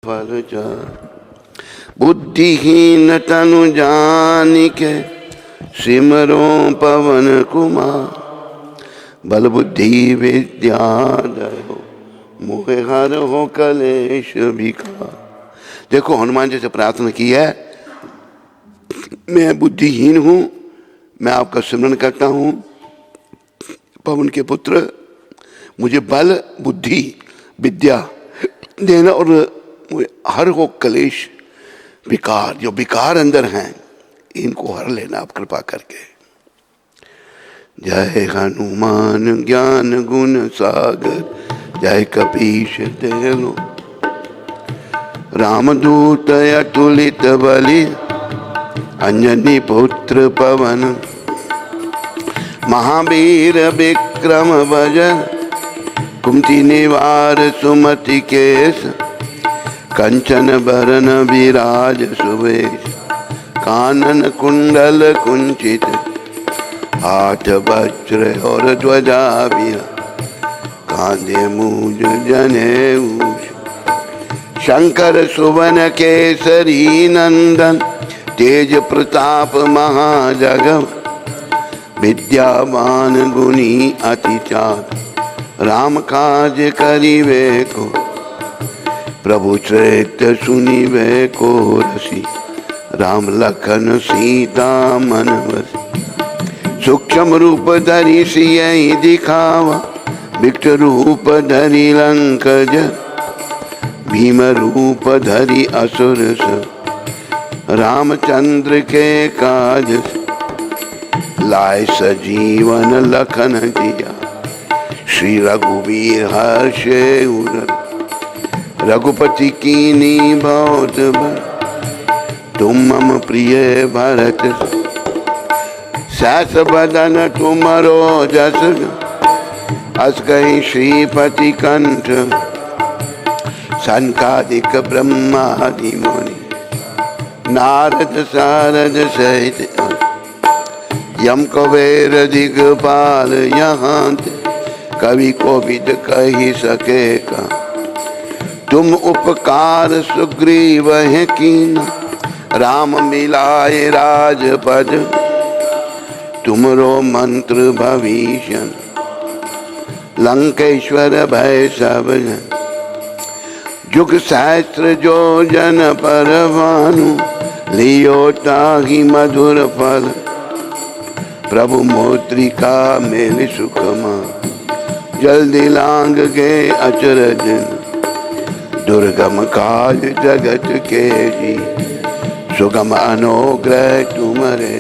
फल जा बुद्धिहीन तनु जानिके सिमरो पवन कुमार बल बुद्धि विद्या दयो मोहे हर हो कलेश विकार। देखो हनुमान जी से प्रार्थना की है, मैं बुद्धिहीन हूँ, मैं आपका सिमरन करता हूँ पवन के पुत्र, मुझे बल बुद्धि विद्या देना और हर हो कलेश विकार, जो विकार अंदर हैं इनको हर लेना आप कृपा करके। जय हनुमान ज्ञान गुण सागर, जय कपीश तेलो रामदूत अतुलित बलि, अंजनी पुत्र पवन महावीर विक्रम भजन, कुंती निवार सुमति केश, कंचन बरन विराज सुवेश, कानन कुंडल कुंचित हाथ वज्र और ध्वजा विराज, कांधे मूज जनेऊ शंकर सुवन केसरी नंदन, तेज प्रताप महाजगम, विद्यावान गुणी अति चार, राम काज करिवे को प्रभु चरित्र सुनिवे को रसी, राम लखन सीता मन बसी, सूक्ष्म रूप धरि सियहि दिखावा, विकट रूप धरि लंक जय, भीम रूप धरि असुर स, रामचंद्र के काज लाए सजीवन लखन जिया, श्री रघुवीर हर्षे उर, रघुपति कीनी बहुत बल, तुम मम प्रिय भरत सहस बदन तुमरो जस, अस कहीं श्रीपति कंठ, सनकादिक ब्रह्मादि मुनि, नारद सारद सहित यम कुबेर दिगपाल यहाँ, कवि कोविद कही सके का, तुम उपकार सुग्रीव है कीना, राम मिलाए राजपद, तुमरो मंत्र भविष्य, लंकेश्वर भय सब जन, जुग सहस्त्र जो जन पर भानु, लियो ताहि मधुर फल, प्रभु मोद्रिका मेल सुखमा, जल्दी लांग गए अचरज, दुर्गम काज जगत के जी, सुगम अनुग्रह तुमरे,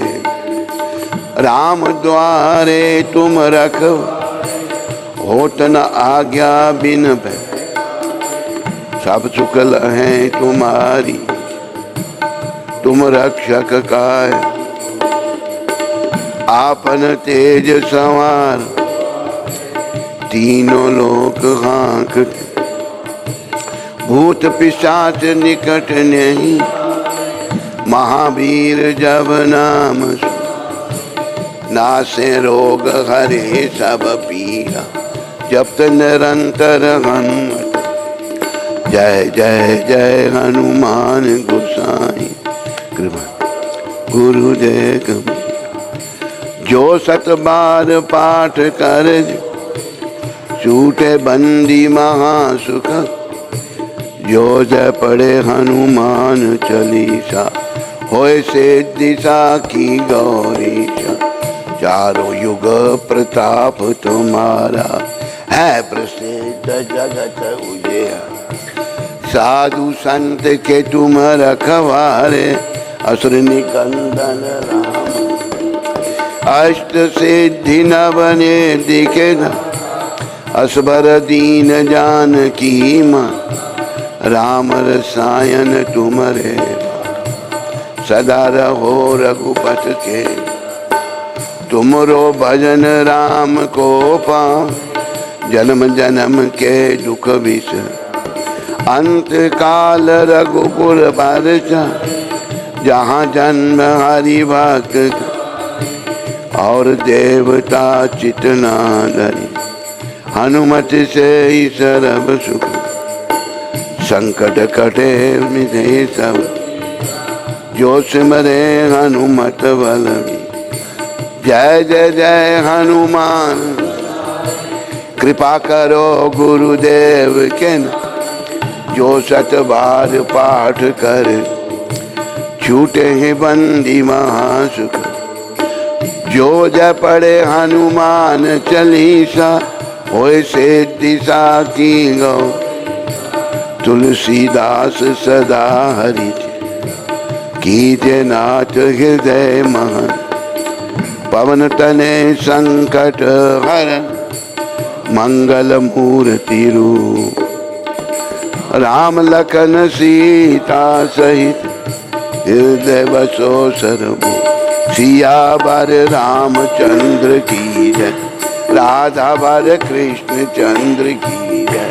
राम द्वारे तुम रखो, होत न आज्ञा बिन भय, सब सुकल हैं तुम्हारी, तुम रक्षक काय, आपन तेज संवार, तीनों लोक हाँकते, भूत पिशाच निकट नहीं, महावीर जब नाम सु, नासे रोग हरे सब पीरा, जपत निरंतर हनुमत, जय जय जय हनुमान गोसाई कृपा गुरुदेव, जो सत बार पाठ कर छूटे बंदी महासुख, जो जय पढ़े हनुमान चालीसा, होए से दिशा की गौरीशा, चारों युग प्रताप तुम्हारा, है प्रसिद्ध जगत उजिया, साधु संत के तुम रखवारे, असुर निकंदन राम, अष्ट सिद्धि नवने दिखे न, असबर दीन जानकी मां, राम रसायन तुमरे, सदा रहो रघुपत के, तुमरो भजन राम को पाओ, जन्म जन्म के दुख विष, अंत काल रघुपुर बरसा, जहाँ जन्म हरि भक्त, और देवता चितना धरी, हनुमत से ही सर्व सुख, संकट कटे मिटे सब, जो सिमरे हनुमत बल। जय जय जय हनुमान, कृपा करो गुरुदेव के न, जो सत बार पाठ कर, छूटे ही बंदी महासुख। जो जय पढ़े हनुमान चालीसा, होय सिद्धि साखी गौ। तुलसीदास सदा हरि कीजे नाथ हृदय महान। पवन तने संकट हरन, मंगल मूर्ति रूप। राम लखन सीता सहित, हृदय बसो सर्वो। सियावर रामचंद्र की जय, राधा वर कृष्ण चंद्र की जय।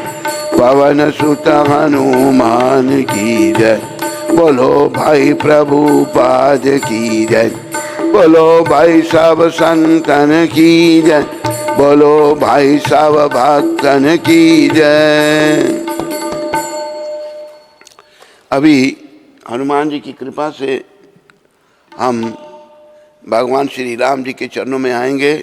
पवन सुत हनुमान की जय, बोलो भाई प्रभुपाद की जय। बोलो भाई सब संतन की जय, बोलो भाई सब भक्तन की जय। अभी हनुमान जी की कृपा से हम भगवान श्री राम जी के चरणों में आएंगे।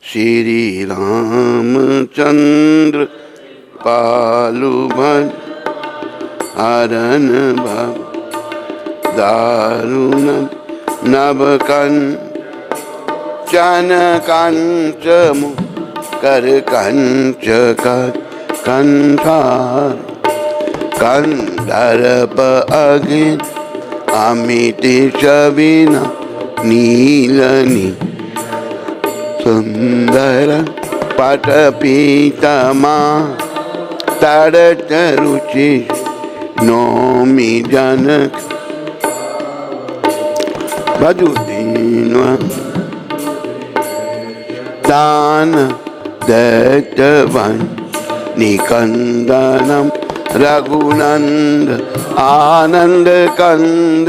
श्री रामचंद्र पालु भज, हरन भव दारुण नभ कंचन कंच कर कंच कर कंठार। कंधर्प अग्नि अमित छबिना, नीलनी सुंदर पट पीतमा। तड़त रुचि नौमी जनक, बधुदीन दान दैत्यवन। निकंदनम रघुनंद आनंद कंद,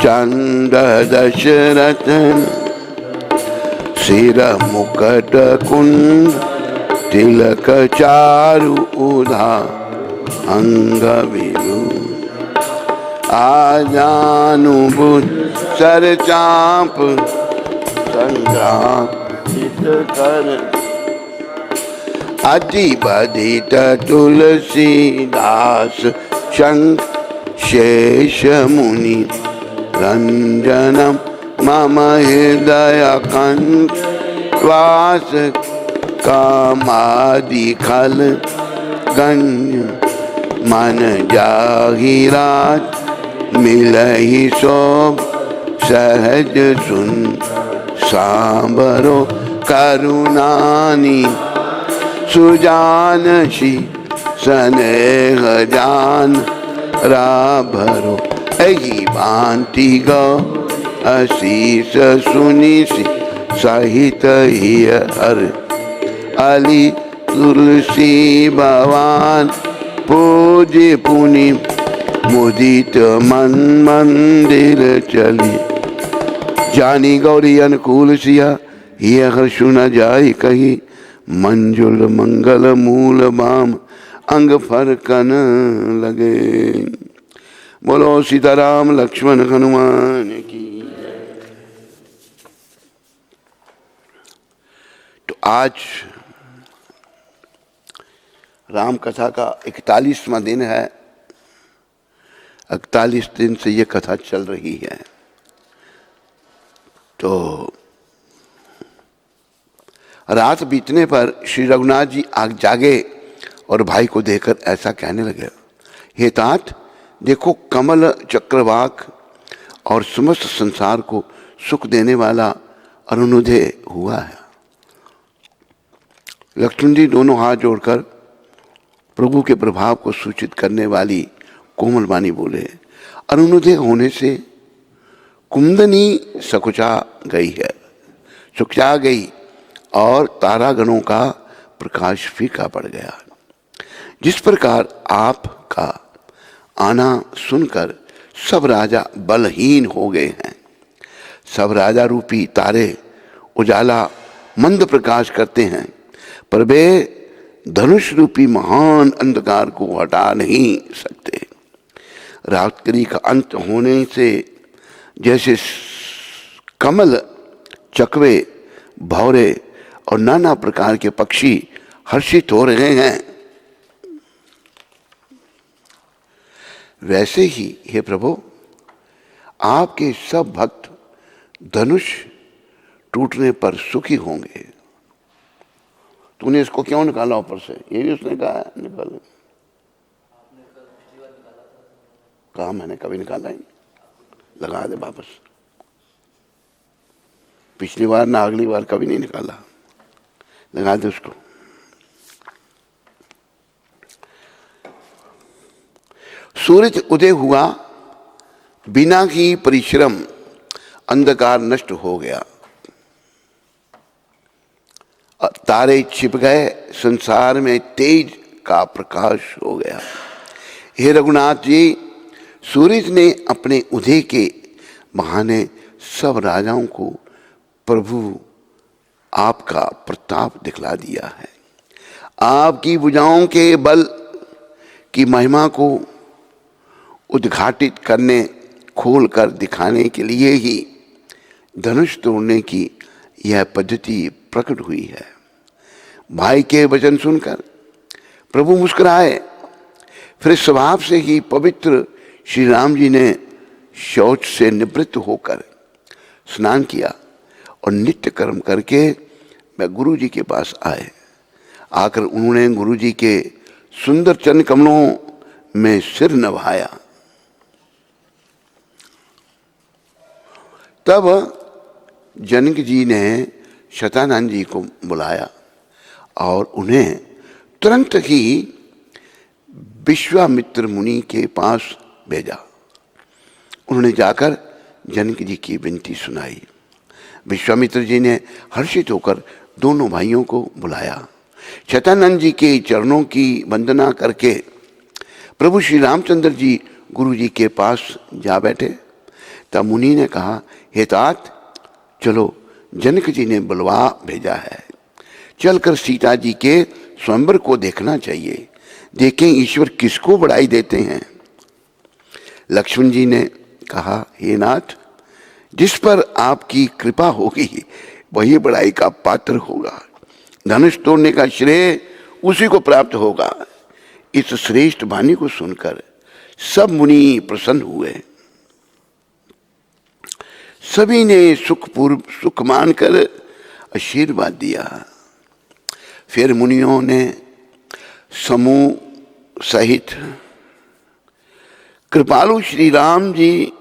चंद दशरथन सिर मुकट कुंड। तिलक चारु उधा अंग विरु, आजानुभुज सर चाप। संग्राम कर अति बधित तुलसीदास, शंख शेष मुनि रंजनम। मम हृदय कंठ वास, कामादि खल गंज। मन जाहिरात मिलहि शोभ, सहज सुन सांबरो करुणानी। सुजानसी स्नेह जान, राभरो एहि भांति गौ। अशीष सुनिसि सहित हिय हर, अली तुलसी भवान। पूज्य पुनि मुदित मन मंदिर चली। जानी गौरी अनुकूल सिया, हिय हर्ष न जाय कही। मंजुल मंगल मूल बाम, अंग फरकन लगे। बोलो सीताराम लक्ष्मण हनुमान की। तो आज राम कथा का 41वां दिन है। 41 दिन से ये कथा चल रही है। तो रात बीतने पर श्री रघुनाथ जी आग जागे और भाई को देखकर ऐसा कहने लगे, हे तात, देखो कमल चक्रवाक और समस्त संसार को सुख देने वाला अरुणोदय हुआ है। लक्ष्मण जी दोनों हाथ जोड़कर प्रभु के प्रभाव को सूचित करने वाली कोमल वाणी बोले, अरुणोदय होने से कुंदनी सकुचा गई है, सुखचा गई और तारागणों का प्रकाश फीका पड़ गया। जिस प्रकार आपका आना सुनकर सब राजा बलहीन हो गए हैं। सब राजा रूपी तारे उजाला मंद प्रकाश करते हैं, पर वे धनुष रूपी महान अंधकार को हटा नहीं सकते। रात्रि का अंत होने से जैसे कमल, चकवे, भौरे और नाना प्रकार के पक्षी हर्षित हो रहे हैं, वैसे ही हे प्रभु आपके सब भक्त धनुष टूटने पर सुखी होंगे। तूने इसको क्यों निकाला ऊपर से? ये भी उसने कहा निकाल। कहा मैंने कभी निकाला ही नहीं। लगा दे वापस। पिछली बार ना अगली बार कभी नहीं निकाला। लगा दे उसको। सूरज उदय हुआ, बिना ही परिश्रम अंधकार नष्ट हो गया, तारे छिप गए, संसार में तेज का प्रकाश हो गया। हे रघुनाथ जी, सूरज ने अपने उदय के बहाने सब राजाओं को प्रभु आपका प्रताप दिखला दिया है। आपकी भुजाओं के बल की महिमा को उद्घाटित करने, खोल कर दिखाने के लिए ही धनुष तोड़ने की यह पद्धति प्रकट हुई है। भाई के वचन सुनकर प्रभु मुस्कुराए। फिर स्वभाव से ही पवित्र श्री राम जी ने शौच से निवृत्त होकर स्नान किया और नित्य कर्म करके मैं गुरु जी के पास आए। आकर उन्होंने गुरु जी के सुंदर चरण कमलों में सिर नभाया। तब जनक जी ने शतानंद जी को बुलाया और उन्हें तुरंत ही विश्वामित्र मुनि के पास भेजा। उन्होंने जाकर जनक जी की विनती सुनाई। विश्वामित्र जी ने हर्षित होकर दोनों भाइयों को बुलाया। शतानंद जी के चरणों की वंदना करके प्रभु श्री रामचंद्र जी गुरु जी के पास जा बैठे। तब मुनि ने कहा, हे तात, चलो, जनक जी ने बुलवा भेजा है, चलकर सीता जी के स्वयंवर को देखना चाहिए। देखें ईश्वर किसको बड़ाई देते हैं। लक्ष्मण जी ने कहा, हे नाथ, जिस पर आपकी कृपा होगी वही बड़ाई का पात्र होगा। धनुष तोड़ने का श्रेय उसी को प्राप्त होगा। इस श्रेष्ठ वाणी को सुनकर सब मुनि प्रसन्न हुए। सभी ने सुख मानकर आशीर्वाद दिया। फिर मुनियों ने समूह सहित कृपालु श्री राम जी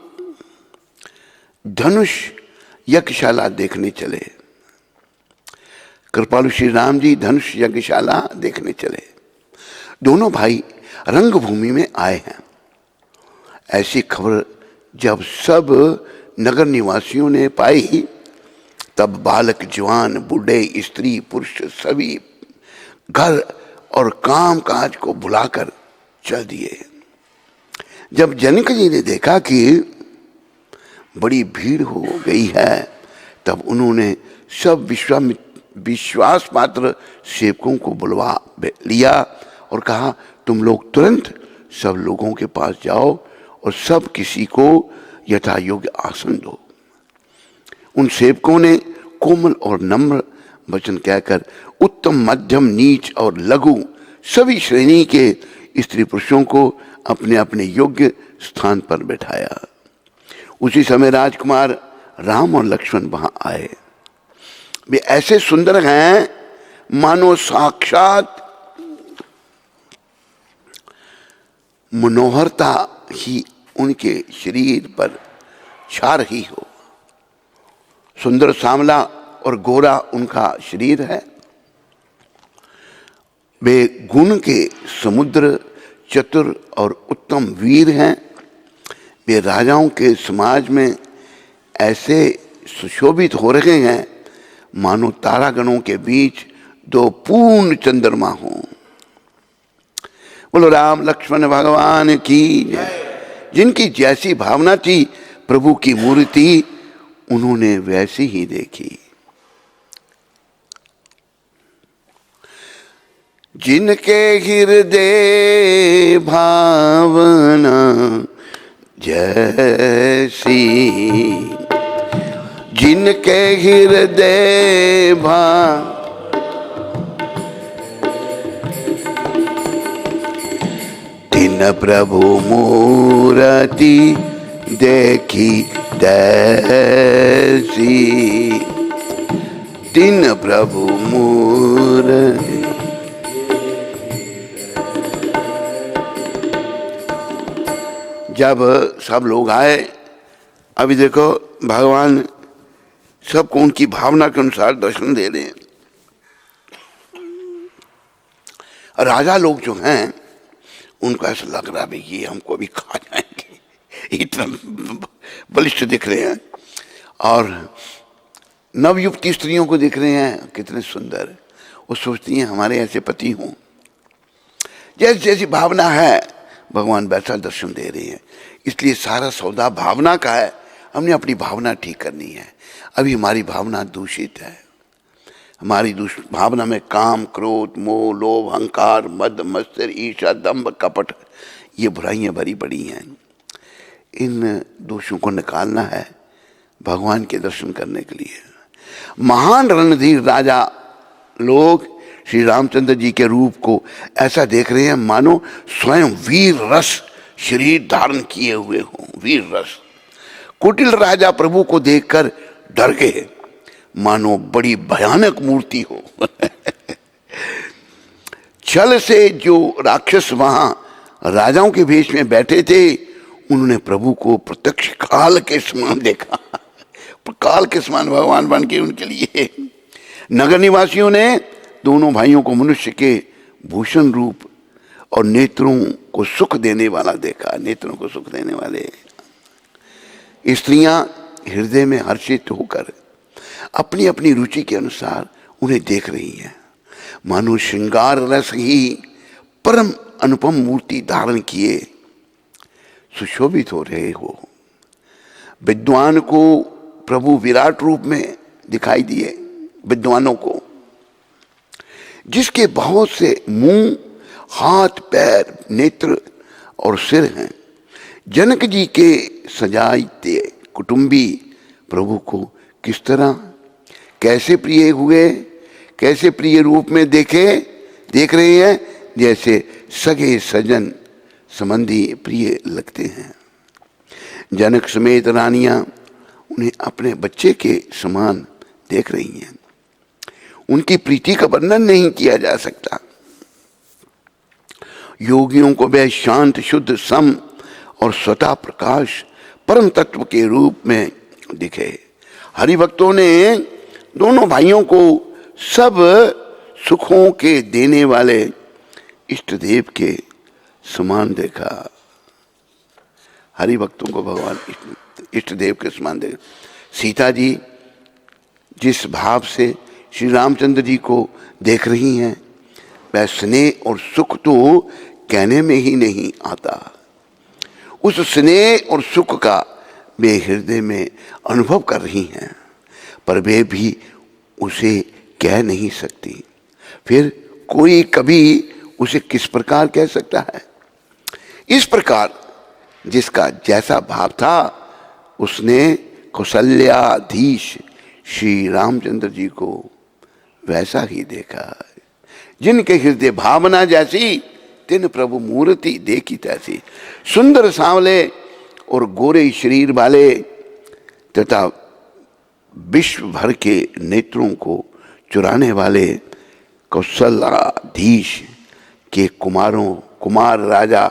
धनुष यज्ञशाला देखने चले। कृपालु श्री राम जी धनुष यज्ञशाला देखने चले। दोनों भाई रंगभूमि में आए हैं। ऐसी खबर जब सब नगर निवासियों ने पाई, तब बालक, जवान, बूढ़े, स्त्री, पुरुष सभी घर और काम काज को भुलाकर चल दिए। जब जनक जी ने देखा कि बड़ी भीड़ हो गई है, तब उन्होंने सब विश्वास पात्र सेवकों को बुलवा लिया और कहा, तुम लोग तुरंत सब लोगों के पास जाओ और सब किसी को यथा योग्य आसन दो। उन सेवकों ने कोमल और नम्र वचन कहकर उत्तम, मध्यम, नीच और लघु सभी श्रेणी के स्त्री पुरुषों को अपने अपने योग्य स्थान पर बैठाया। उसी समय राजकुमार राम और लक्ष्मण वहां आए। वे ऐसे सुंदर हैं मानो साक्षात मनोहरता ही उनके शरीर पर छा रही हो। सुंदर, सांवला और गोरा उनका शरीर है। वे गुण के समुद्र, चतुर और उत्तम वीर हैं। वे राजाओं के समाज में ऐसे सुशोभित हो रहे हैं मानो तारागणों के बीच दो पूर्ण चंद्रमा हों। बोलो राम लक्ष्मण भगवान की जय। जिनकी जैसी भावना थी प्रभु की मूर्ति उन्होंने वैसी ही देखी। जिनके हृदय भावना जैसी, जिनके हृदय भाव, तिन प्रभु मूर्ति देखी तैसी, तिन प्रभु मूर्ति। जब सब लोग आए, अभी देखो भगवान सबको उनकी भावना के अनुसार दर्शन दे रहे हैं। राजा लोग जो हैं उनको ऐसा लग रहा है कि हमको भी खा जाएंगे, इतना बलिष्ठ दिख रहे हैं। और नवयुवती स्त्रियों को दिख रहे हैं कितने सुंदर, वो सोचती हैं हमारे ऐसे पति हों। जैसी जैसी भावना है भगवान वैसा दर्शन दे रहे हैं। इसलिए सारा सौदा भावना का है, हमने अपनी भावना ठीक करनी है। अभी हमारी भावना दूषित है, हमारी भावना में काम, क्रोध, मोह, लोभ, अहंकार, मद, मत्सर, ईर्ष्या, दंभ, कपट, ये बुराइयां भरी पड़ी हैं। इन दोषों को निकालना है भगवान के दर्शन करने के लिए। महान रणधीर राजा लोग श्री रामचंद्र जी के रूप को ऐसा देख रहे हैं मानो स्वयं वीर रस शरीर धारण किए हुए हों, वीर रस। कुटिल राजा प्रभु को देखकर डर गए, मानो बड़ी भयानक मूर्ति हो। छल से जो राक्षस वहां राजाओं के भेष में बैठे थे, उन्होंने प्रभु को प्रत्यक्ष काल के समान देखा। काल के समान भगवान बन के उनके लिए। नगर निवासियों ने दोनों भाइयों को मनुष्य के भूषण रूप और नेत्रों को सुख देने वाला देखा। नेत्रों को सुख देने वाले स्त्रियां हृदय में हर्षित होकर अपनी अपनी रुचि के अनुसार उन्हें देख रही हैं, मानो श्रृंगार रस ही परम अनुपम मूर्ति धारण किए सुशोभित हो रहे हो। विद्वान को प्रभु विराट रूप में दिखाई दिए, विद्वानों को, जिसके बहुत से मुंह, हाथ, पैर, नेत्र और सिर हैं। जनक जी के सजाते कुटुंबी प्रभु को किस तरह, कैसे प्रिय हुए, कैसे प्रिय रूप में देख रहे हैं, जैसे सगे सजन संबंधी प्रिय लगते हैं। जनक समेत रानियां उन्हें अपने बच्चे के समान देख रही हैं। उनकी प्रीति का वर्णन नहीं किया जा सकता। योगियों को वह शांत, शुद्ध, सम और स्वतः प्रकाश परम तत्व के रूप में दिखे। हरिभक्तों ने दोनों भाइयों को सब सुखों के देने वाले इष्ट देव के समान देखा। हरिभक्तों को भगवान इष्ट देव के समान देखा। सीता जी जिस भाव से श्री रामचंद्र जी को देख रही हैं, वह स्नेह और सुख तो कहने में ही नहीं आता। उस स्नेह और सुख का वे हृदय में अनुभव कर रही हैं, पर वे भी उसे कह नहीं सकती। फिर कोई कभी उसे किस प्रकार कह सकता है? इस प्रकार जिसका जैसा भाव था उसने कौशल्याधीश श्री रामचंद्र जी को वैसा ही देखा। जिनके हृदय भावना जैसी, तिन प्रभु मूर्ति देखी तैसी। सुंदर सांवले और गोरे शरीर वाले तथा विश्व भर के नेत्रों को चुराने वाले कौशलाधीश के कुमार राजा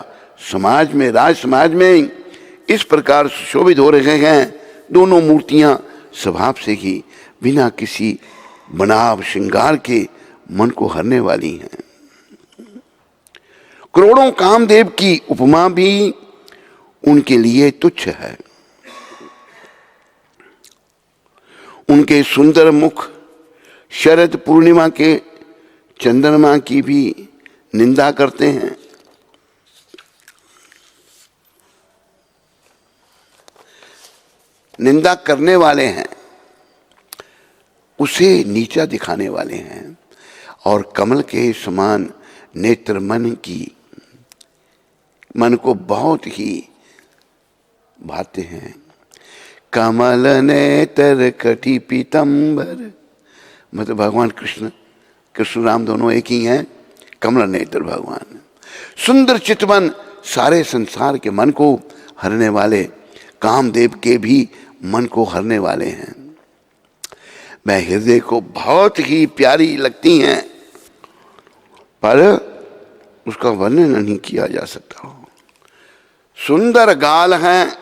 राज समाज में इस प्रकार सुशोभित हो रहे हैं। दोनों मूर्तियां स्वभाव से ही बिना किसी बनाव श्रृंगार के मन को हरने वाली हैं। करोड़ों कामदेव की उपमा भी उनके लिए तुच्छ है। उनके सुंदर मुख शरद पूर्णिमा के चंद्रमा की भी निंदा करते हैं। निंदा करने वाले हैं उसे नीचा दिखाने वाले हैं, और कमल के समान नेत्र मन को बहुत ही भाते हैं। कमल नेत्र कटी पीतंबर, मतलब भगवान कृष्ण राम दोनों एक ही हैं। कमल नेत्र भगवान, सुंदर चितवन सारे संसार के मन को हरने वाले, कामदेव के भी मन को हरने वाले हैं। मैं हृदय को बहुत ही प्यारी लगती हैं, पर उसका वर्णन नहीं किया जा सकता। सुंदर गाल हैं,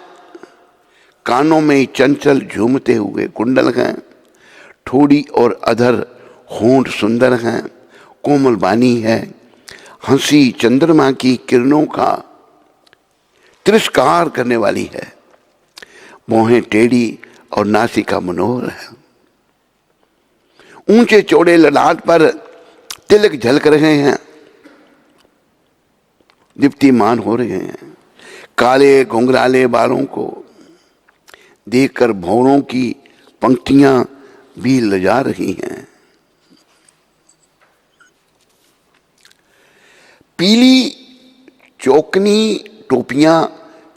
कानों में चंचल झूमते हुए कुंडल हैं, ठोड़ी और अधर होंठ सुंदर हैं, कोमल वाणी है, हंसी चंद्रमा की किरणों का तिरस्कार करने वाली है, मोहें टेढ़ी और नासिका मनोहर है। ऊंचे चौड़े ललाट पर तिलक झलक रहे हैं, दीप्तिमान हो रहे हैं। काले घुंघराले बालों को देखकर भौरों की पंक्तियां भी लजा रही हैं। पीली चौकनी टोपियां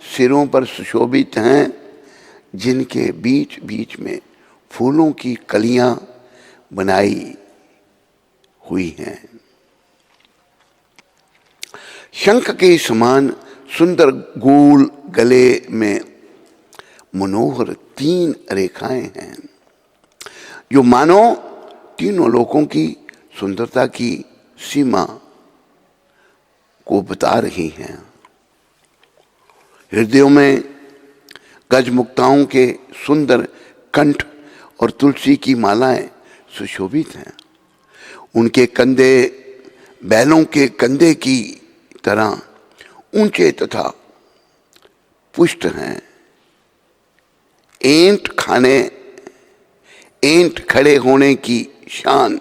सिरों पर सुशोभित हैं, जिनके बीच बीच में फूलों की कलियां बनाई हुई हैं। शंख के समान सुंदर गोल गले में मनोहर 3 रेखाएं हैं, जो मानो तीनों लोकों की सुंदरता की सीमा को बता रही हैं। हृदयों में गजमुक्ताओं के सुंदर कंठ और तुलसी की मालाएं सुशोभित हैं। उनके कंधे बैलों के कंधे की तरह ऊंचे तथा पुष्ट हैं। ऐंठ खड़े होने की शान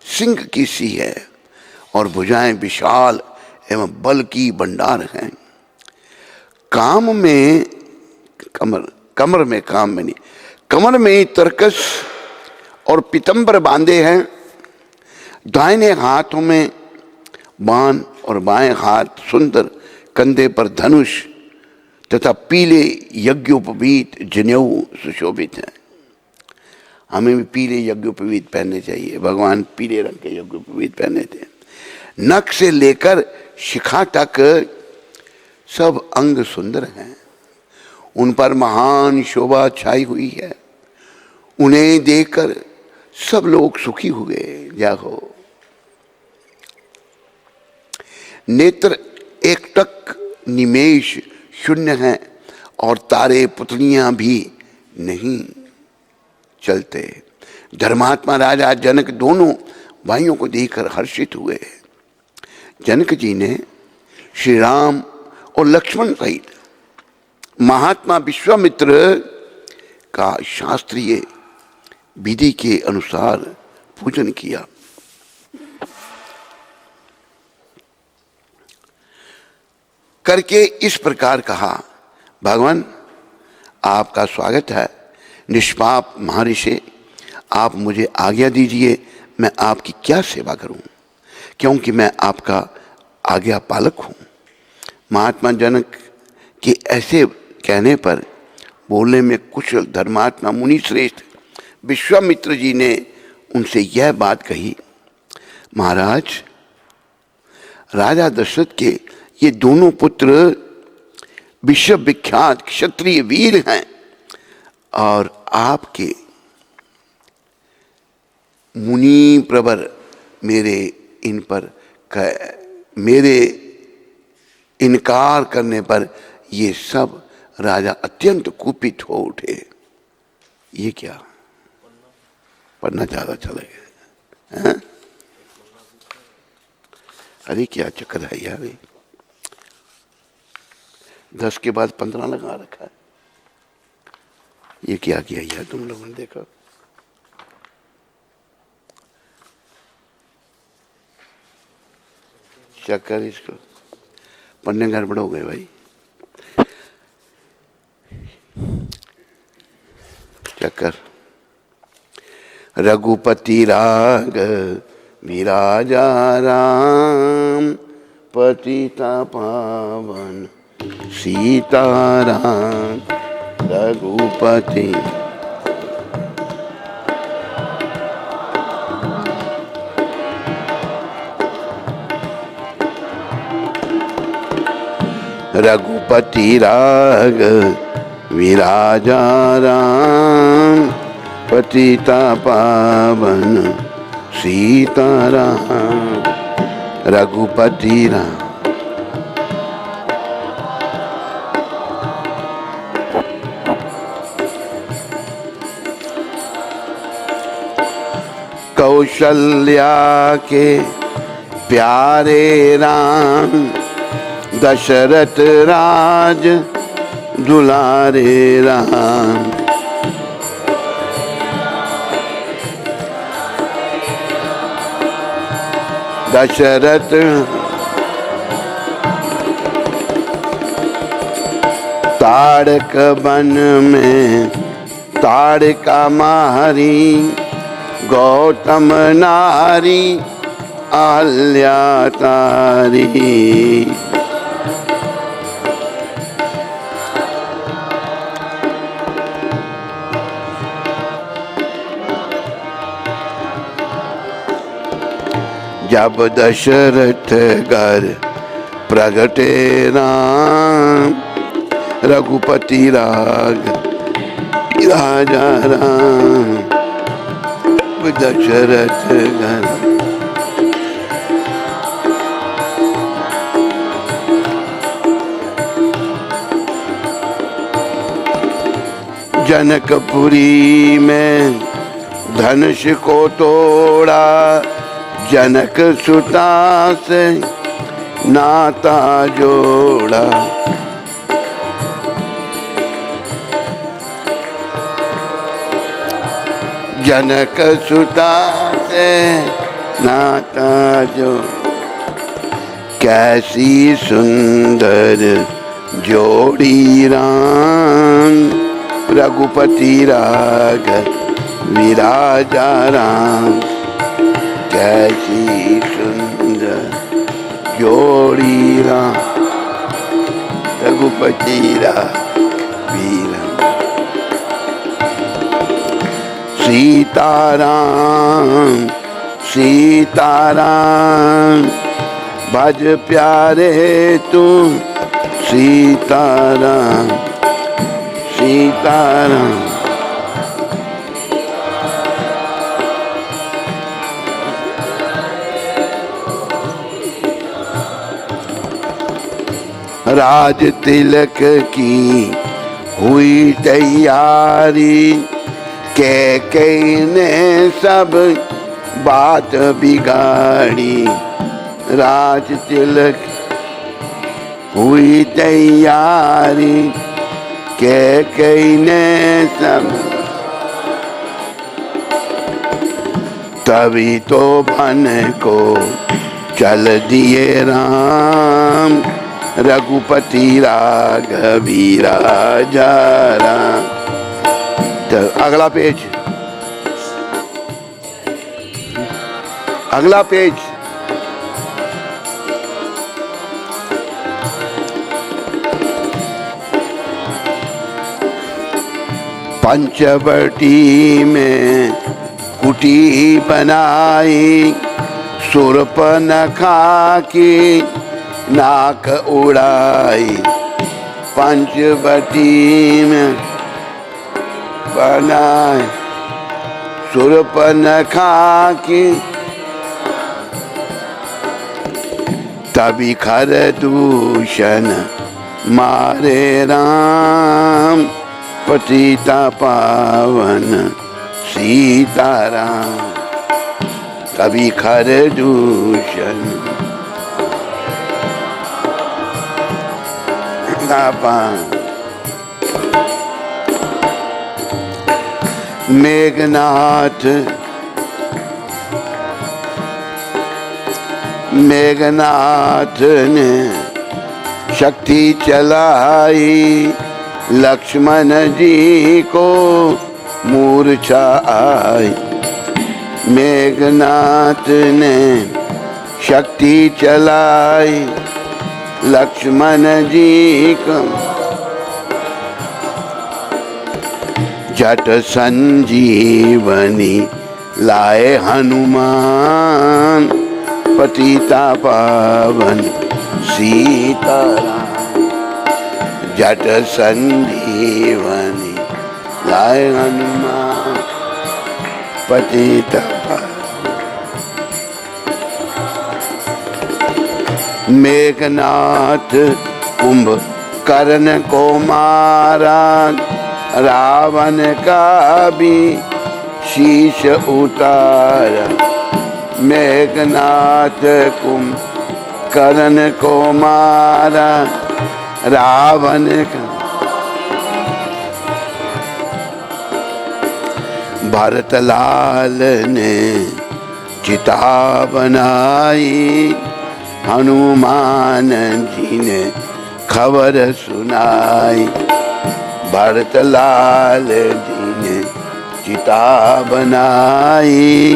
सिंह की सी है, और भुजाएं विशाल एवं बल की भंडार हैं। कमर में तरकस और पीतंबर बांधे हैं। दाहिने हाथों में बाण और बाएं हाथ सुंदर कंधे पर धनुष तथा पीले यज्ञोपवीत जनेऊ सुशोभित हैं। हमें भी पीले यज्ञोपवीत पहनने चाहिए। भगवान पीले रंग के यज्ञोपवीत पहने थे। नख से लेकर शिखा तक सब अंग सुंदर हैं। उन पर महान शोभा छाई हुई है। उन्हें देखकर सब लोग सुखी हुए। जागो। नेत्र एकटक निमेष शून्य हैं, और तारे पुतलियां भी नहीं चलते। धर्मात्मा राजा जनक दोनों भाइयों को देखकर हर्षित हुए। जनक जी ने श्री राम और लक्ष्मण सहित महात्मा विश्वामित्र का शास्त्रीय विधि के अनुसार पूजन किया। करके इस प्रकार कहा, भगवान आपका स्वागत है। निष्पाप महर्षि, आप मुझे आज्ञा दीजिए, मैं आपकी क्या सेवा करूं, क्योंकि मैं आपका आज्ञा पालक हूं। महात्मा जनक के ऐसे कहने पर बोलने में कुशल धर्मात्मा मुनि श्रेष्ठ विश्वामित्र जी ने उनसे यह बात कही, महाराज, राजा दशरथ के ये दोनों पुत्र विश्व विख्यात क्षत्रिय वीर हैं, और आपके मुनि प्रवर मेरे इनकार करने पर ये सब राजा अत्यंत कुपित हो उठे। ये क्या पढ़ना ज्यादा चले गए? अरे क्या चक्कर है यार, 10 के बाद 15 लगा रखा है। ये क्या किया यार तुम लोगों ने? देखा चक्कर, इसको पढ़ने गड़बड़ हो गए भाई। चक्कर। रघुपति राग विराजा राम, पतिता पावन सीताराम। रघुपति रघुपति राग विराजा राम, पतिता पावन सीताराम। रघुपति राम कौशल्या के प्यारे राम, दशरथ राज दुलारे राम। दशरथ ताड़क वन में ताड़का मारी, गौतम नारी अहल्या तारी। जब दशरथ घर प्रगटे राम, रघुपति राग राजा राम। दशरथ घर जनकपुरी में धनुष को तोड़ा, जनक सुता से नाता जोड़ा। जनक सुता से नाता जो, कैसी सुंदर जोड़ी राम। रघुपति राग विराजा राम, कैसी सुंदर जोड़ी राम। रघुपति राग वीरा। सीताराम सीताराम, भज प्यारे तू सीताराम सीताराम। राज तिलक की हुई तैयारी, कैकेयी ने सब बात बिगाड़ी। राज तिलक हुई तैयारी, कैकेयी ने सब, तभी तो बन को चल दिए राम। रघुपति राघवी राजा राम। तो अगला पेज, अगला पेज। पंचवटी में कुटी बनाई, शूर्पणखा की नाक उड़ाई। पंचवटी में बनाए शूर्पणखा की, तभी खरदूषण मारे राम। पतिता पावन सीताराम, कभी खरदूषण मेघनाथ मेघनाथ ने शक्ति चलाई, लक्ष्मण जी को मूर्छा आई। मेघनाथ ने शक्ति चलाई, लक्ष्मण जी का जट संजीवनी लाए हनुमान। पतिता पावन सीताराम, जट संजीवनी लाए हनुमान। पतिता मेघनाथ कुंभकर्ण को मारा, रावण का भी शीश उतारा। मेघनाथ कुंभकर्ण को मारा, रावण का। भरत लाल ने चिता बनाई, हनुमान जी ने खबर सुनाई। भरत लाल जी ने चिता बनाई,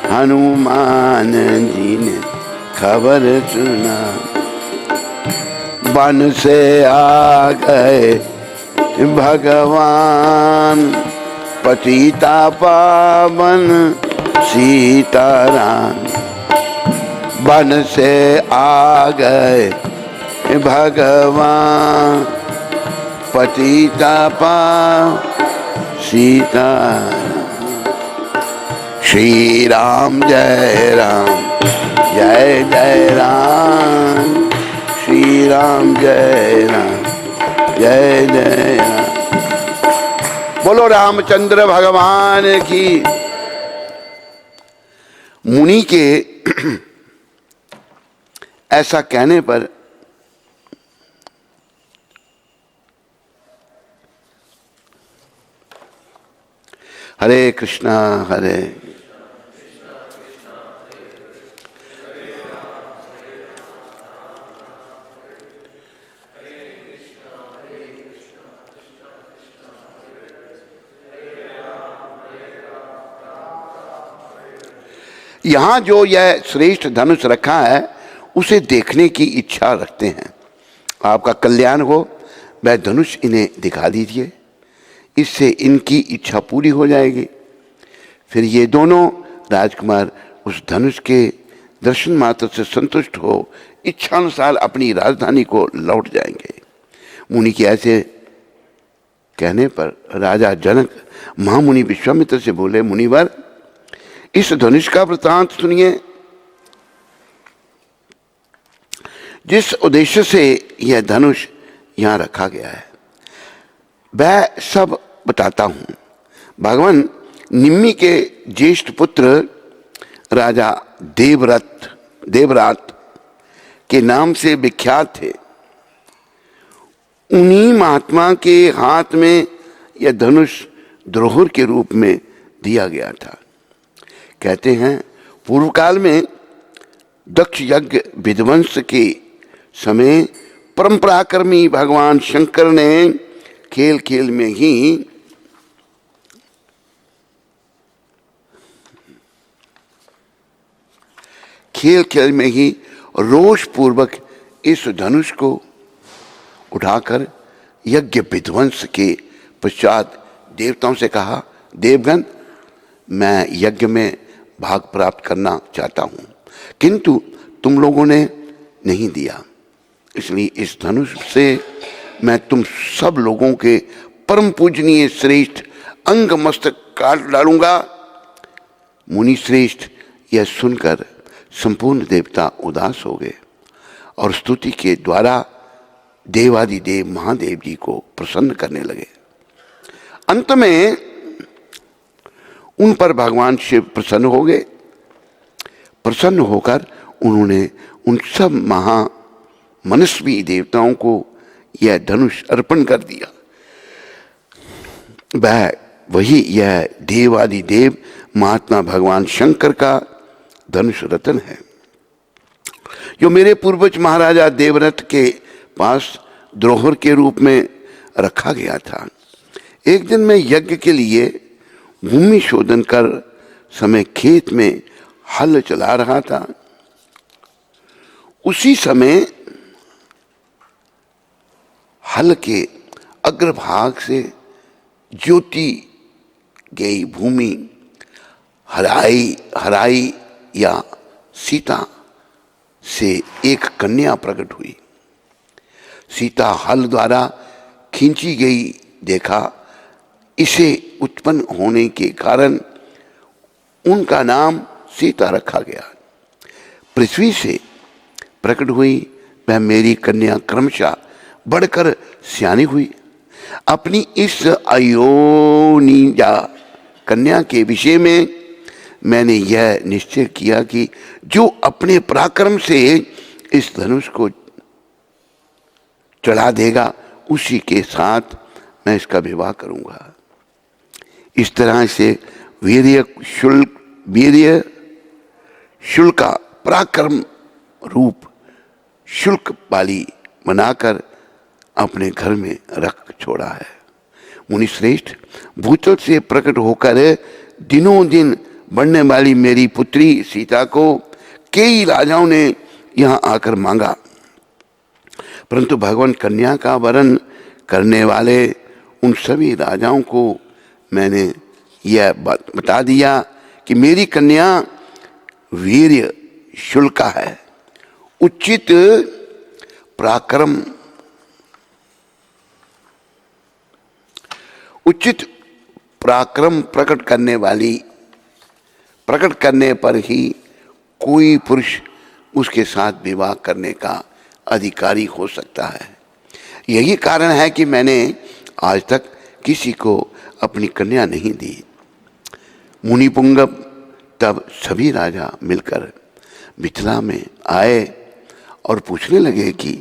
हनुमान जी ने खबर सुना। वन से आ गए भगवान, पतिता पावन सीताराम। वन से आ गए भगवान, पतिता पावन सीताराम। श्री राम जय राम, जय जय राम। श्री राम जय राम, जय जय राम। बोलो रामचंद्र भगवान की। मुनि के ऐसा कहने पर हरे कृष्णा हरे यहाँ जो यह श्रेष्ठ धनुष रखा है उसे देखने की इच्छा रखते हैं। आपका कल्याण हो, वह धनुष इन्हें दिखा दीजिए, इससे इनकी इच्छा पूरी हो जाएगी। फिर ये दोनों राजकुमार उस धनुष के दर्शन मात्र से संतुष्ट हो इच्छानुसार अपनी राजधानी को लौट जाएंगे। मुनि के ऐसे कहने पर राजा जनक महामुनि विश्वामित्र से बोले, मुनिवर इस धनुष का वृतांत सुनिए। जिस उद्देश्य से यह धनुष यहाँ रखा गया है वह सब बताता हूँ। भगवान निम्मी के ज्येष्ठ पुत्र राजा देवरात के नाम से विख्यात थे। उन्हीं महात्मा के हाथ में यह धनुष द्रोहर के रूप में दिया गया था। कहते हैं पूर्व काल में दक्ष यज्ञ विध्वंस के समय परंपराकर्मी भगवान शंकर ने खेल खेल में ही रोष पूर्वक इस धनुष को उठाकर यज्ञ विध्वंस के पश्चात देवताओं से कहा, देवगण मैं यज्ञ में भाग प्राप्त करना चाहता हूँ, किंतु तुम लोगों ने नहीं दिया, इसलिए इस धनुष से मैं तुम सब लोगों के परम पूजनीय श्रेष्ठ अंग मस्तक काट डालूंगा। मुनि श्रेष्ठ यह सुनकर संपूर्ण देवता उदास हो गए और स्तुति के द्वारा देवादिदेव महादेव जी को प्रसन्न करने लगे। अंत में उन पर भगवान शिव प्रसन्न हो गए। प्रसन्न होकर उन्होंने उन सब महामनस्वी देवताओं को यह धनुष अर्पण कर दिया। वही यह देवादिदेव महात्मा भगवान शंकर का धनुष रत्न है, जो मेरे पूर्वज महाराजा देवरथ के पास द्रोहर के रूप में रखा गया था। एक दिन मैं यज्ञ के लिए भूमि शोधन कर समय खेत में हल चला रहा था। उसी समय हल के अग्रभाग से ज्योति गई भूमि हराई या सीता से एक कन्या प्रकट हुई। सीता हल द्वारा खींची गई देखा। इसे उत्पन्न होने के कारण उनका नाम सीता रखा गया। पृथ्वी से प्रकट हुई वह मेरी कन्या क्रमशः बढ़कर सियानी हुई। अपनी इस अयोनिजा कन्या के विषय में मैंने यह निश्चय किया कि जो अपने पराक्रम से इस धनुष को चढ़ा देगा उसी के साथ मैं इसका विवाह करूंगा। इस तरह से वीर्य शुल्का पराक्रम रूप शुल्क वाली बनाकर अपने घर में रख छोड़ा है। मुनि श्रेष्ठ, भूतल से प्रकट होकर दिनों दिन बढ़ने वाली मेरी पुत्री सीता को कई राजाओं ने यहाँ आकर मांगा, परंतु भगवान कन्या का वरण करने वाले उन सभी राजाओं को मैंने यह बता दिया कि मेरी कन्या वीर्य शुल्का है। उचित पराक्रम प्रकट करने पर ही कोई पुरुष उसके साथ विवाह करने का अधिकारी हो सकता है। यही कारण है कि मैंने आज तक किसी को अपनी कन्या नहीं दी। मुनि पुंगव तब सभी राजा मिलकर मिथिला में आए और पूछने लगे कि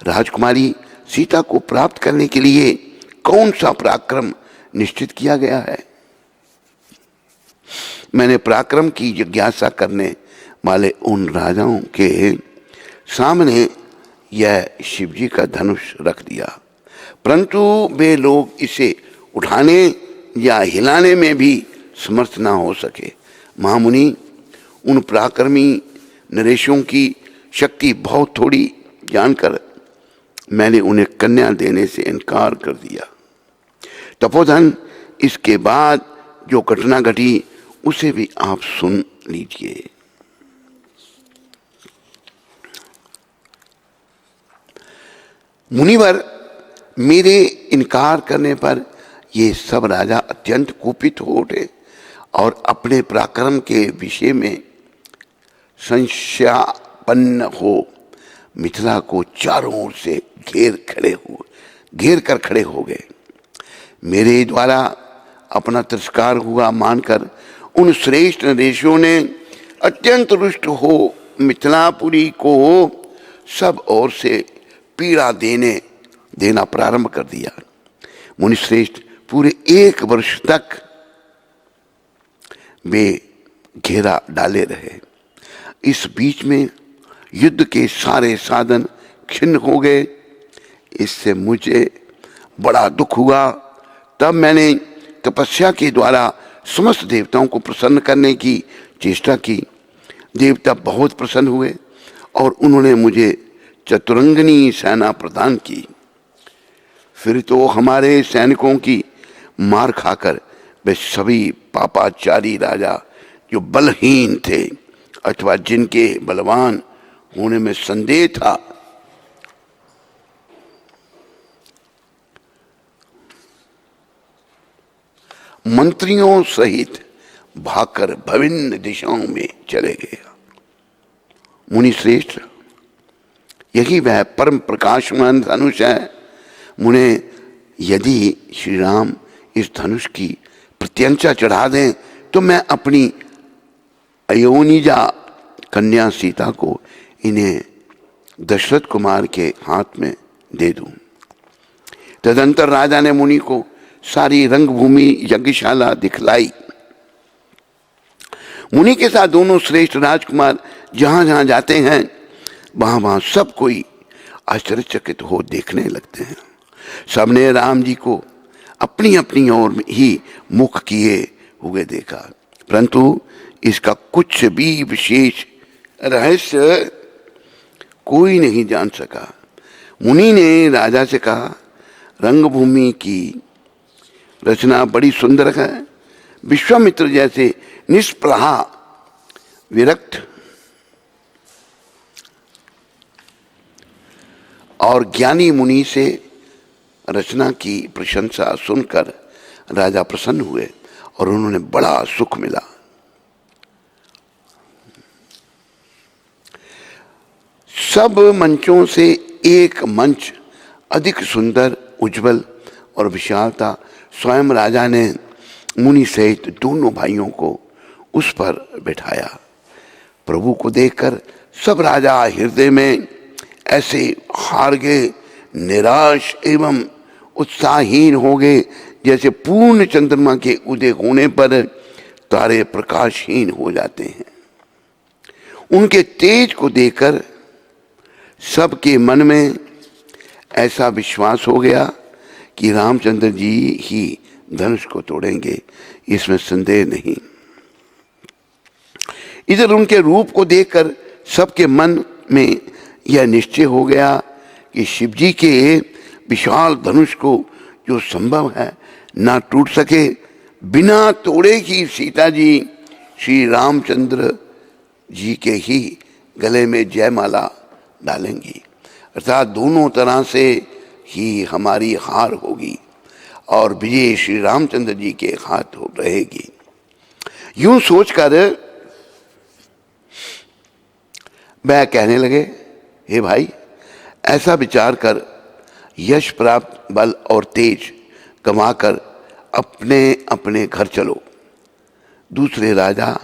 राजकुमारी सीता को प्राप्त करने के लिए कौन सा पराक्रम निश्चित किया गया है। मैंने पराक्रम की जिज्ञासा करने वाले उन राजाओं के सामने यह शिवजी का धनुष रख दिया, परंतु वे लोग इसे उठाने या हिलाने में भी समर्थ ना हो सके। महामुनि, उन पराक्रमी नरेशों की शक्ति बहुत थोड़ी जानकर मैंने उन्हें कन्या देने से इनकार कर दिया। तपोधन, इसके बाद जो घटना घटी उसे भी आप सुन लीजिए। मुनिवर, मेरे इनकार करने पर ये सब राजा अत्यंत कुपित हो उठे और अपने पराक्रम के विषय में संशयापन्न हो मिथिला को चारों ओर से घेर कर खड़े हो गए। मेरे द्वारा अपना तिरस्कार हुआ मानकर उन श्रेष्ठ नरेशों ने अत्यंत रुष्ट हो मिथिलापुरी को सब ओर से पीड़ा देना प्रारंभ कर दिया। मुनिश्रेष्ठ, पूरे 1 वर्ष तक वे घेरा डाले रहे। इस बीच में युद्ध के सारे साधन छिन्न हो गए। इससे मुझे बड़ा दुख हुआ। तब मैंने तपस्या के द्वारा समस्त देवताओं को प्रसन्न करने की चेष्टा की। देवता बहुत प्रसन्न हुए और उन्होंने मुझे चतुरंगनी सेना प्रदान की। फिर तो होमारे सैनिकों की मार खाकर वे सभी पापाचारी राजा जो बलहीन थे अथवा जिनके बलवान होने में संदेह था, मंत्रियों सहित भागकर विभिन्न दिशाओं में चले गए। मुनि श्रेष्ठ, यही वह परम प्रकाशमान धनुष है। मुने, यदि श्री राम इस धनुष की प्रत्यंचा चढ़ा दें तो मैं अपनी अयोनिजा कन्या सीता को इन्हें दशरथ कुमार के हाथ में दे दूं। तदंतर राजा ने मुनि को सारी रंगभूमि यज्ञशाला दिखलाई। मुनि के साथ दोनों श्रेष्ठ राजकुमार जहां जहां जाते हैं वहां वहां सब कोई आश्चर्यचकित हो देखने लगते हैं। सबने राम जी को अपनी अपनी ओर ही मुख किए हुए देखा, परंतु इसका कुछ भी विशेष रहस्य कोई नहीं जान सका। मुनि ने राजा से कहा, रंगभूमि की रचना बड़ी सुंदर है। विश्वामित्र जैसे निष्प्रहा विरक्त और ज्ञानी मुनि से रचना की प्रशंसा सुनकर राजा प्रसन्न हुए और उन्होंने बड़ा सुख मिला। सब मंचों से एक मंच अधिक सुंदर, उज्जवल और विशाल था। स्वयं राजा ने मुनि सहित दोनों भाइयों को उस पर बैठाया। प्रभु को देखकर सब राजा हृदय में ऐसे हार गए, निराश एवं उत्साहहीन हो गए जैसे पूर्ण चंद्रमा के उदय होने पर तारे प्रकाशहीन हो जाते हैं। उनके तेज को देखकर सबके मन में ऐसा विश्वास हो गया कि रामचंद्र जी ही धनुष को तोड़ेंगे, इसमें संदेह नहीं। इधर उनके रूप को देखकर सबके मन में यह निश्चय हो गया कि शिव जी के विशाल धनुष को जो संभव है ना टूट सके, बिना तोड़े ही सीता जी श्री रामचंद्र जी के ही गले में जयमाला डालेंगी, अर्थात दोनों तरह से ही हमारी हार होगी और विजय श्री रामचंद्र जी के हाथ हो रहेगी। यूं सोचकर वह कहने लगे, हे भाई, ऐसा विचार कर यश प्राप्त बल और तेज कमाकर अपने अपने घर चलो। दूसरे राजा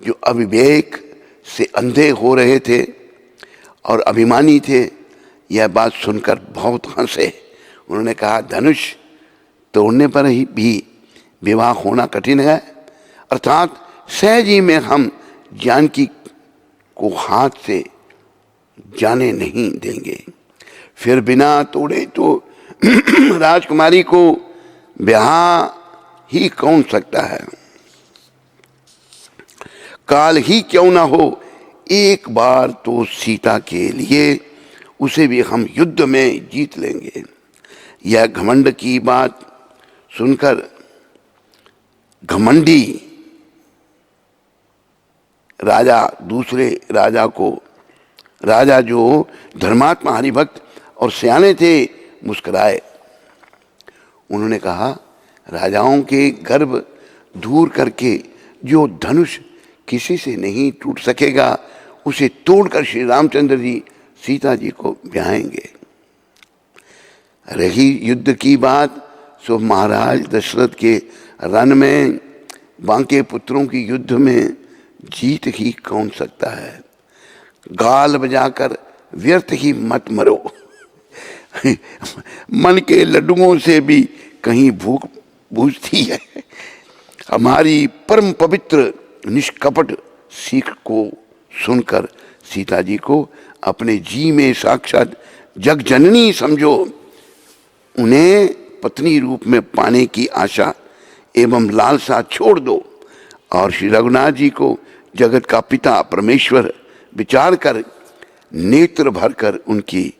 जो अविवेक से अंधे हो रहे थे और अभिमानी थे, यह बात सुनकर बहुत हंसे। उन्होंने कहा, धनुष तोड़ने पर ही भी विवाह होना कठिन है, अर्थात सहज ही में हम जानकी को हाथ से जाने नहीं देंगे। फिर बिना तोड़े तो राजकुमारी को ब्याह ही कौन सकता है। काल ही क्यों ना हो, एक बार तो सीता के लिए उसे भी हम युद्ध में जीत लेंगे। यह घमंड की बात सुनकर घमंडी राजा दूसरे राजा जो धर्मात्मा हरिभक्त और सियाने थे, मुस्कुराए। उन्होंने कहा, राजाओं के गर्व दूर करके जो धनुष किसी से नहीं टूट सकेगा, उसे तोड़कर श्री रामचंद्र जी सीता जी को ब्याहेंगे। रही युद्ध की बात, सो महाराज दशरथ के रण में बांके पुत्रों की युद्ध में जीत ही कौन सकता है। गाल बजाकर व्यर्थ ही मत मरो। मन के लड्डुओं से भी कहीं भूख बूझती है। हमारी परम पवित्र निष्कपट सीख को सुनकर सीता जी को अपने जी में साक्षात जग जननी समझो। उन्हें पत्नी रूप में पाने की आशा एवं लालसा छोड़ दो और श्री रघुनाथ जी को जगत का पिता परमेश्वर विचार कर नेत्र भरकर उनकी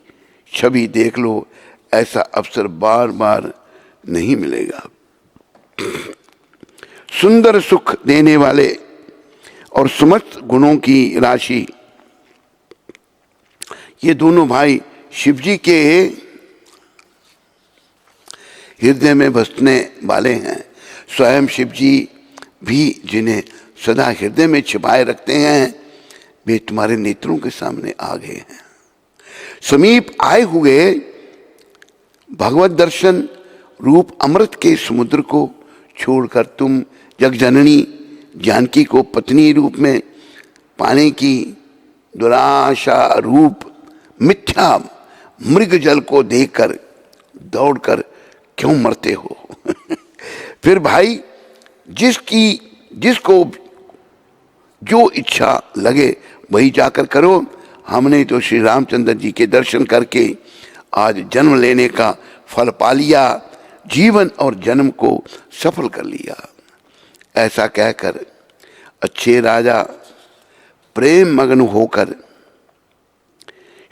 छवि देख लो। ऐसा अवसर बार बार नहीं मिलेगा। सुंदर सुख देने वाले और समस्त गुणों की राशि ये दोनों भाई शिव जी के हृदय में बसने वाले हैं। स्वयं शिव जी भी जिन्हें सदा हृदय में छिपाए रखते हैं, वे तुम्हारे नेत्रों के सामने आ गए हैं। समीप आए हुए भगवत दर्शन रूप अमृत के समुद्र को छोड़कर तुम जगजननी जानकी को पत्नी रूप में पाने की दुराशा रूप मिथ्या मृग जल को देखकर दौड़कर क्यों मरते हो। फिर भाई, जिसको जो इच्छा लगे वही जाकर करो। हमने तो श्री रामचंद्र जी के दर्शन करके आज जन्म लेने का फल पा लिया, जीवन और जन्म को सफल कर लिया। ऐसा कहकर अच्छे राजा प्रेम मग्न होकर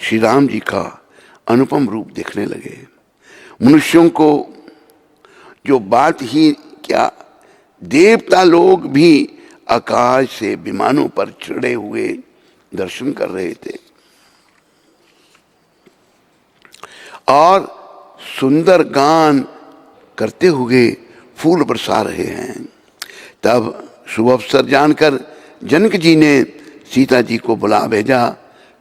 श्री राम जी का अनुपम रूप देखने लगे। मनुष्यों को जो बात ही क्या, देवता लोग भी आकाश से विमानों पर चढ़े हुए दर्शन कर रहे थे और सुंदर गान करते हुए फूल बरसा रहे हैं। तब शुभ अवसर जानकर जनक जी ने सीता जी को बुला भेजा।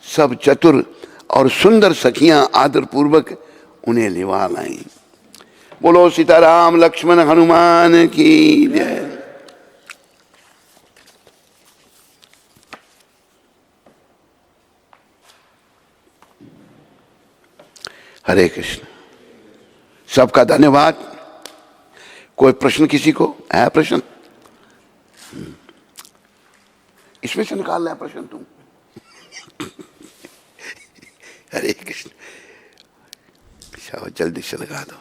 सब चतुर और सुंदर सखियां आदर पूर्वक उन्हें लिवा लाई। बोलो सीताराम लक्ष्मण हनुमान की जय। हरे कृष्ण। सबका धन्यवाद। कोई प्रश्न किसी को है? प्रश्न इसमें से निकालना है प्रश्न तुम। हरे कृष्ण। शाबाश, जल्दी से लगा दो।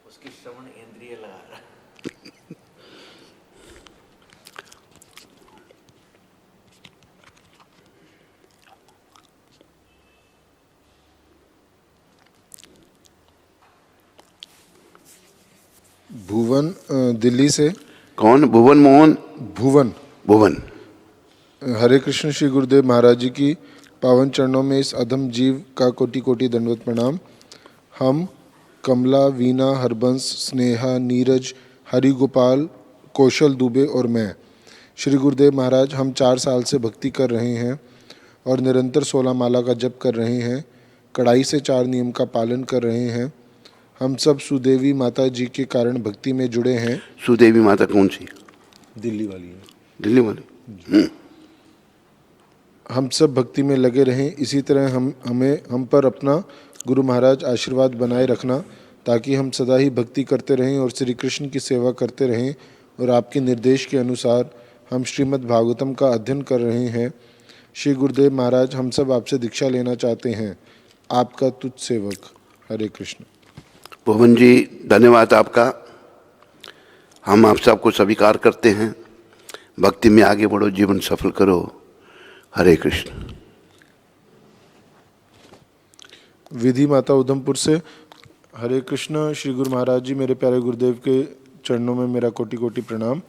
उसकी श्रवण इंद्रिय लगा रहा। भुवन दिल्ली से। कौन? भुवन मोहन? भुवन। भुवन। हरे कृष्ण। श्री गुरुदेव महाराज जी की पावन चरणों में इस अधम जीव का कोटि कोटि दंडवत प्रणाम। हम कमला, वीना, हरबंस, स्नेहा, नीरज, हरि गोपाल, कौशल दुबे और मैं, श्री गुरुदेव महाराज, हम 4 साल से भक्ति कर रहे हैं और निरंतर 16 माला का जप कर रहे हैं। कड़ाई से 4 नियम का पालन कर रहे हैं। हम सब सुदेवी माता जी के कारण भक्ति में जुड़े हैं। सुदेवी माता कौन सी? दिल्ली वाली है। दिल्ली वाली। हम सब भक्ति में लगे रहें। इसी तरह हम पर अपना गुरु महाराज आशीर्वाद बनाए रखना, ताकि हम सदा ही भक्ति करते रहें और श्री कृष्ण की सेवा करते रहें। और आपके निर्देश के अनुसार हम श्रीमद् भागवतम का अध्ययन कर रहे हैं। श्री गुरुदेव महाराज, हम सब आपसे दीक्षा लेना चाहते हैं। आपका तुझ सेवक। हरे कृष्ण। भुवन जी, धन्यवाद आपका। हम आप सबको स्वीकार करते हैं। भक्ति में आगे बढ़ो, जीवन सफल करो। हरे कृष्ण। विधि माता उधमपुर से। हरे कृष्ण। श्री गुरु महाराज जी, मेरे प्यारे गुरुदेव के चरणों में मेरा कोटि कोटि प्रणाम।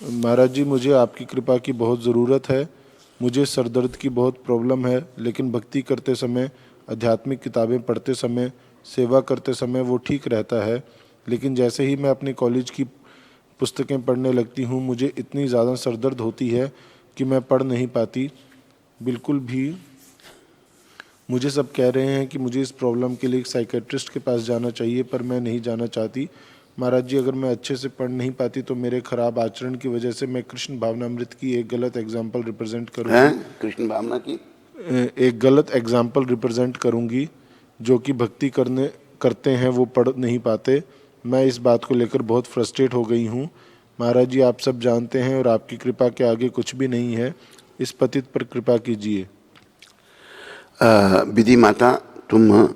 महाराज जी, मुझे आपकी कृपा की बहुत ज़रूरत है। मुझे सर दर्द की बहुत प्रॉब्लम है, लेकिन भक्ति करते समय, आध्यात्मिक किताबें पढ़ते समय, सेवा करते समय वो ठीक रहता है। लेकिन जैसे ही मैं अपनी कॉलेज की पुस्तकें पढ़ने लगती हूँ, मुझे इतनी ज़्यादा सर दर्द होती है कि मैं पढ़ नहीं पाती बिल्कुल भी। मुझे सब कह रहे हैं कि मुझे इस प्रॉब्लम के लिए एक साइकेट्रिस्ट के पास जाना चाहिए, पर मैं नहीं जाना चाहती। महाराज जी, अगर मैं अच्छे से पढ़ नहीं पाती तो मेरे खराब आचरण की वजह से मैं कृष्ण भावनामृत की एक गलत एग्जाम्पल रिप्रेजेंट करूँगी। कृष्ण भावना की एक गलत एग्जाम्पल रिप्रेजेंट करूँगी। जो कि भक्ति करते हैं वो पढ़ नहीं पाते। मैं इस बात को लेकर बहुत फ्रस्ट्रेट हो गई हूँ। महाराज जी, आप सब जानते हैं और आपकी कृपा के आगे कुछ भी नहीं है। इस पतित पर कृपा कीजिए। विधि माता, तुम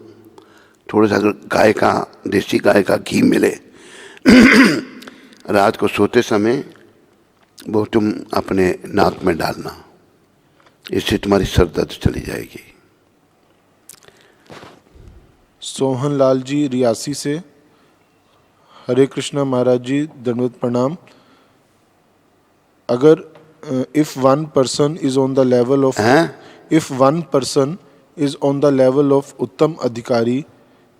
थोड़ा सा अगर गाय का, देसी गाय का घी मिले रात को सोते समय वो तुम अपने नाक में डालना, इससे तुम्हारी सर दर्द चली जाएगी। सोहन लाल जी रियासी से। हरे कृष्णा महाराज जी, दंडवत प्रणाम। अगर if one person is on the level of उत्तम अधिकारी,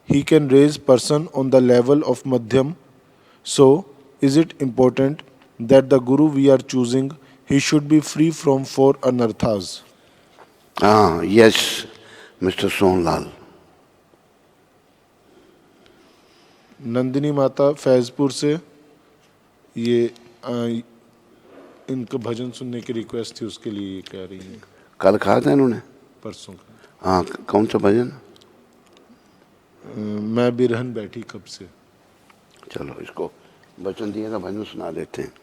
he can raise person on the level of madhyam. So is it important that the guru we are choosing, he should be free from 4 anarthas? Yes, Mr. Sonlal. Nandini माता फैजपुर से, ये इनका भजन सुनने की request थी, उसके लिए कह रही हैं। कल कहा था इन्होंने? परसों का। हाँ, कौन सा भजन? मैं बिरहन बैठी कब से। चलो, इसको वचन दिए का भजन सुना देते हैं।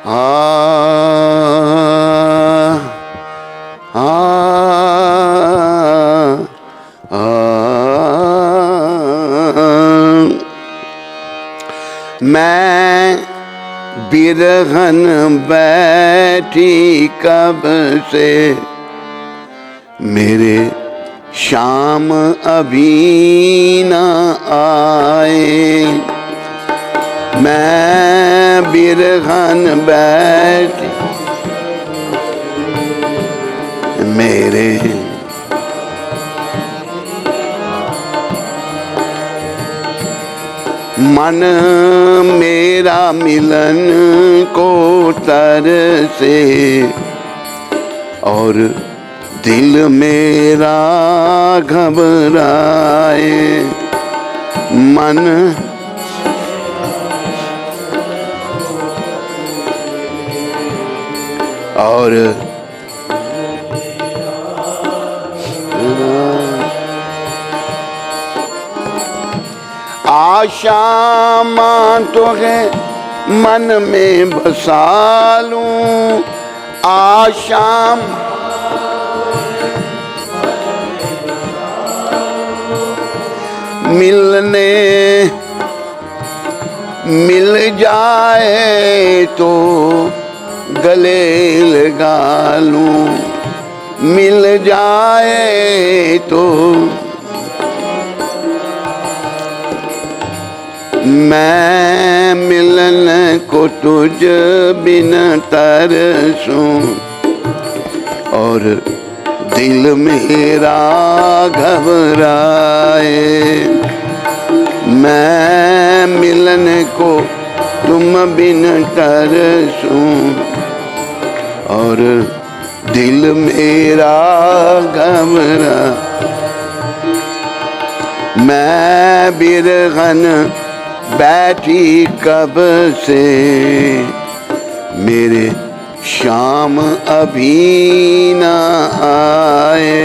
आ आ आ मैं बिरहन बैठी कब से, मेरे शाम अभी न आए। मैं बिरहन बैठी मेरे मन मेरा मिलन को तरसे और दिल मेरा घबराए। मन और आशा मां तो है मन में बसा लूं। आशा मिलने मिल जाए तो गले लगा लूं। मिल जाए तो मैं मिलन को तुझ बिन तरसूं और दिल मेरा घबराए। मैं मिलन को तुम बिन तरसूं और दिल मेरा घबराए। मैं बिरहन बैठी कब से, मेरे शाम अभी न आए।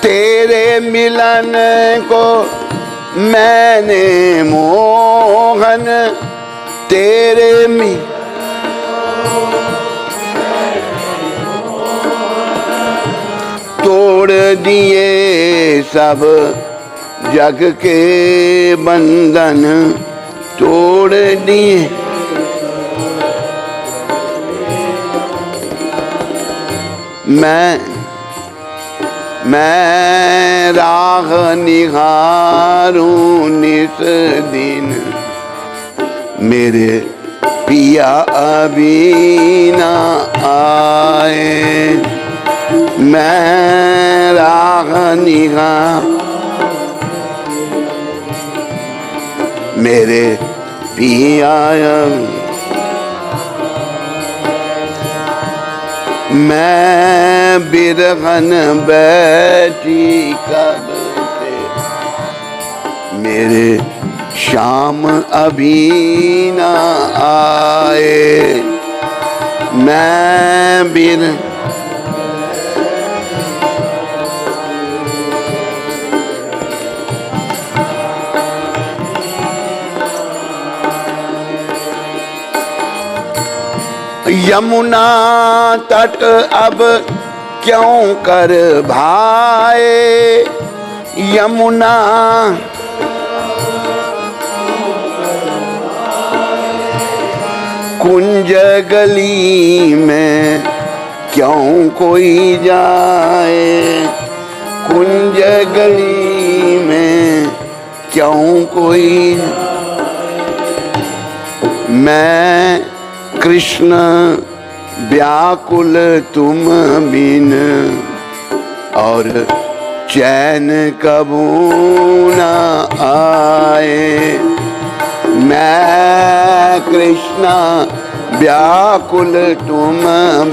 तेरे मिलन को मैंने मोहन तेरे तोड़ दिए सब जग के बंधन तोड़ दिए। मैं राह निहारूं निस दिन, मेरे पिया अभी न आए। मैं राह निहार मेरे पिया मैं बिरहन बैठी कब से, मेरे शाम अभी न आए। मैं बिर यमुना तट अब क्यों कर भाए। यमुना कुंज गली में क्यों कोई जाए। कुंज गली में क्यों कोई। मैं कृष्ण व्याकुल तुम बिन और चैन कबू न आए। मैं कृष्ण व्याकुल तुम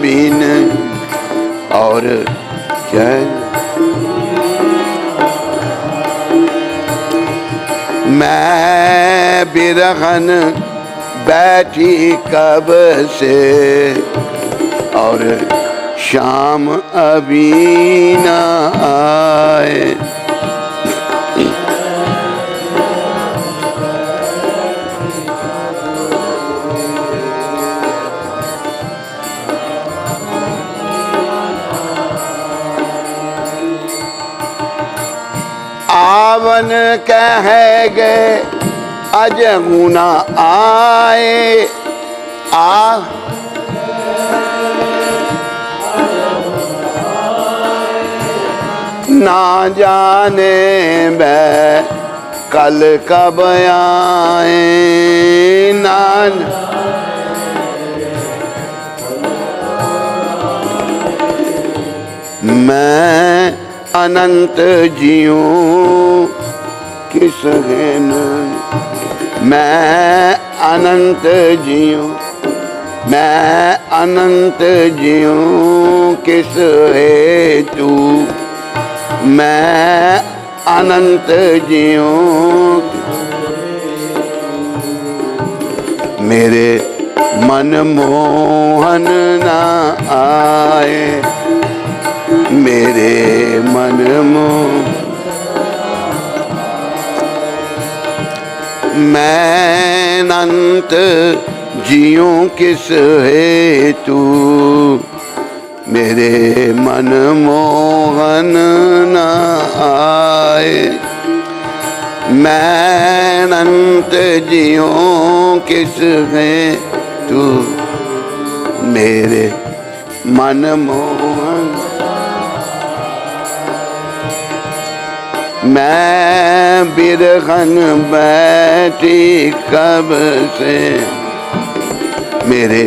बिन और चैन। मैं बिरहन बैठी कब से और शाम अभी न आए। आवन कह गए अजगु न आए। ना जाने मैं कल कब आए। ना मैं अनंत जीऊं किस हेन, मैं अनंत जीऊं, मैं अनंत जीऊं किस हेतु, मैं अनंत जीऊं। मेरे मन मोहन ना आए, मेरे मन मोह। मैं अनंत जीऊं किस हेतु, मेरे मन मोहन न आए। मैं अनंत जीऊं किस हेतु, मेरे मन मोहन। मैं बिरहन बैठी कब से, मेरे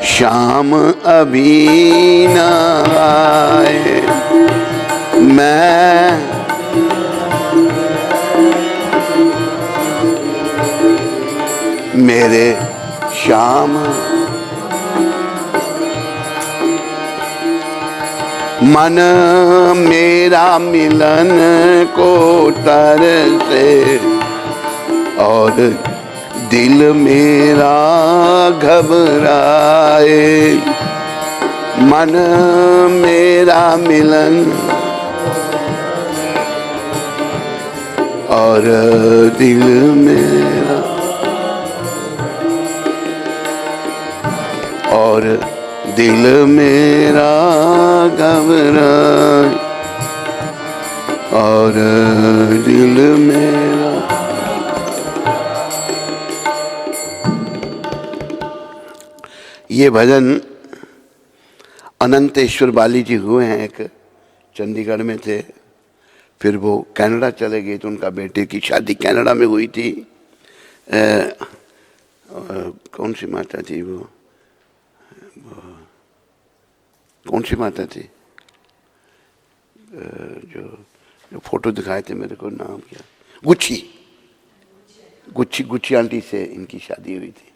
शाम अभी न आए। मैं मेरे शाम मन मेरा मिलन को तरसे और दिल मेरा घबराए। मन मेरा मिलन और दिल मेरा और दिल मेरा घबराए और दिल मेरा। ये भजन अनंतेश्वर बाली जी हुए हैं, एक चंडीगढ़ में थे, फिर वो कनाडा चले गए तो उनका बेटे की शादी कनाडा में हुई थी। कौन सी माता थी वो कौन सी माता थी जो फोटो दिखाए थे मेरे को, नाम क्या, गुच्छी आंटी से इनकी शादी हुई थी,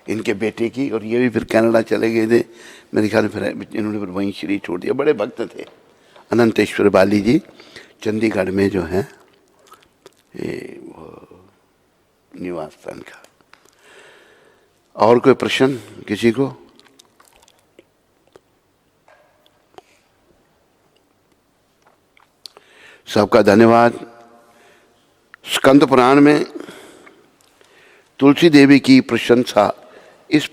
इनके बेटे की। और ये भी फिर कनाडा चले गए थे मेरे ख्याल में, फिर इन्होंने फिर वहीं शरीर छोड़ दिया। बड़े भक्त थे अनंतेश्वर बाली जी, चंडीगढ़ में जो है ये वो निवास स्थान का। और कोई प्रश्न किसी को? सबका धन्यवाद। स्कंद पुराण में तुलसी देवी की प्रशंसा इस